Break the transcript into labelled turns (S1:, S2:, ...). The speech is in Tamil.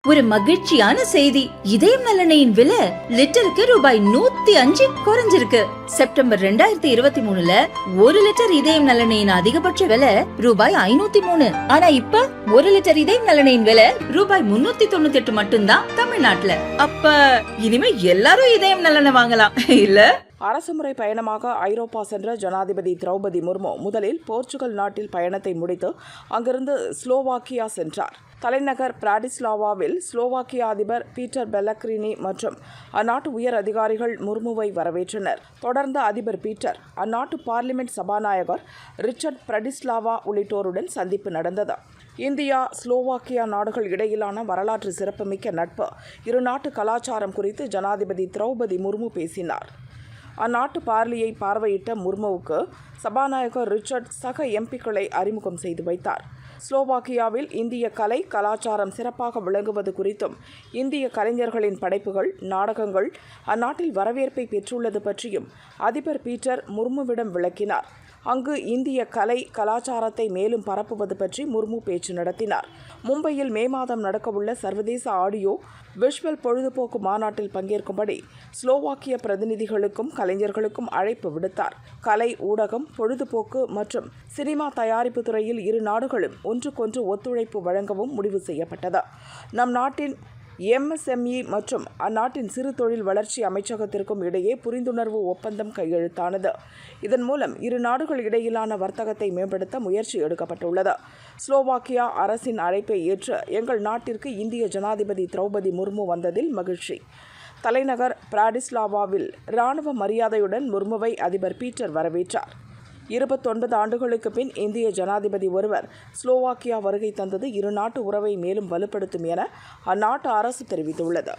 S1: ஒரு மகிழ்ச்சியான செய்தி. இதயம் நலனையின் விலை லிட்டருக்கு ரூபாய் 105 குறைஞ்சிருக்கு. செப்டம்பர் 2023ல 1 லிட்டர் இதயம் நலனையின் அதிகபட்ச விலை ரூபாய் 503. ஆனா இப்ப 1 லிட்டர் இதயம் நலனையின் விலை ரூபாய் 398 மட்டும்தான் தமிழ்நாட்டுல. அப்ப இனிமே எல்லாரும் இதயம் நலனை வாங்கலாம் இல்ல?
S2: அரசுமுறை பயணமாக ஐரோப்பா சென்ற ஜனாதிபதி திரௌபதி முர்மு முதலில் போர்ச்சுகல் நாட்டில் பயணத்தை முடித்து அங்கிருந்து ஸ்லோவாக்கியா சென்றார். தலைநகர் பிராடிஸ்லாவாவில் ஸ்லோவாக்கியா அதிபர் பீட்டர் பெல்லக்ரினி மற்றும் அந்நாட்டு உயர் அதிகாரிகள் முர்முவை வரவேற்றனர். தொடர்ந்து அதிபர் பீட்டர் அந்நாட்டு பார்லிமெண்ட் சபாநாயகர் ரிச்சர்ட் பிரடிஸ்லாவா உள்ளிட்டோருடன் சந்திப்பு நடந்தது. இந்தியா ஸ்லோவாக்கியா நாடுகள் இடையிலான வரலாற்று சிறப்புமிக்க நட்பு, இரு நாட்டு கலாச்சாரம் குறித்து ஜனாதிபதி திரௌபதி முர்மு பேசினார். அந்நாட்டு பார்லியை பார்வையிட்ட முர்முவுக்கு சபாநாயகர் ரிச்சர்ட் சக எம்பிக்களை அறிமுகம் செய்து வைத்தார். ஸ்லோவாக்கியாவில் இந்திய கலை கலாச்சாரம் சிறப்பாக விளங்குவது குறித்தும் இந்திய கலைஞர்களின் படைப்புகள், நாடகங்கள் அந்நாட்டில் வரவேற்பை பெற்றுள்ளது பற்றியும் அதிபர் பீட்டர் முர்முவிடம் விளக்கினார். அங்கு இந்திய கலை கலாச்சாரத்தை மேலும் பரப்புவது பற்றி முர்மு பேச்சு நடத்தினார். மும்பையில் மே மாதம் நடக்கவுள்ள சர்வதேச ஆடியோ விஷுவல் பொழுதுபோக்கு மாநாட்டில் பங்கேற்கும்படி ஸ்லோவாக்கிய பிரதிநிதிகளுக்கும் கலைஞர்களுக்கும் அழைப்பு விடுத்தார். கலை, ஊடகம், பொழுதுபோக்கு மற்றும் சினிமா தயாரிப்பு துறையில் இரு நாடுகளும் ஒன்றுக்கொன்று ஒத்துழைப்பு வழங்கவும் முடிவு செய்யப்பட்டது. நம் நாட்டின் MSME மற்றும் அந்நாட்டின் சிறு தொழில் வளர்ச்சி அமைச்சகத்திற்கும் இடையே புரிந்துணர்வு ஒப்பந்தம் கையெழுத்தானது. இதன் மூலம் இரு நாடுகள் இடையிலான வர்த்தகத்தை மேம்படுத்த முயற்சி எடுக்கப்பட்டுள்ளது. ஸ்லோவாக்கியா அரசின் அழைப்பை ஏற்று எங்கள் நாட்டிற்கு இந்திய ஜனாதிபதி திரௌபதி முர்மு வந்ததில் மகிழ்ச்சி. தலைநகர் பிராடிஸ்லாவாவில் இராணுவ மரியாதையுடன் முர்முவை அதிபர் பீட்டர் வரவேற்றார். 29 ஆண்டுகளுக்கு பின் இந்திய ஜனாதிபதி ஒருவர் ஸ்லோவாக்கியா வருகை தந்தது இரு நாட்டு உறவை மேலும் வலுப்படுத்தும் என அந்நாட்டு அரசு தெரிவித்துள்ளது.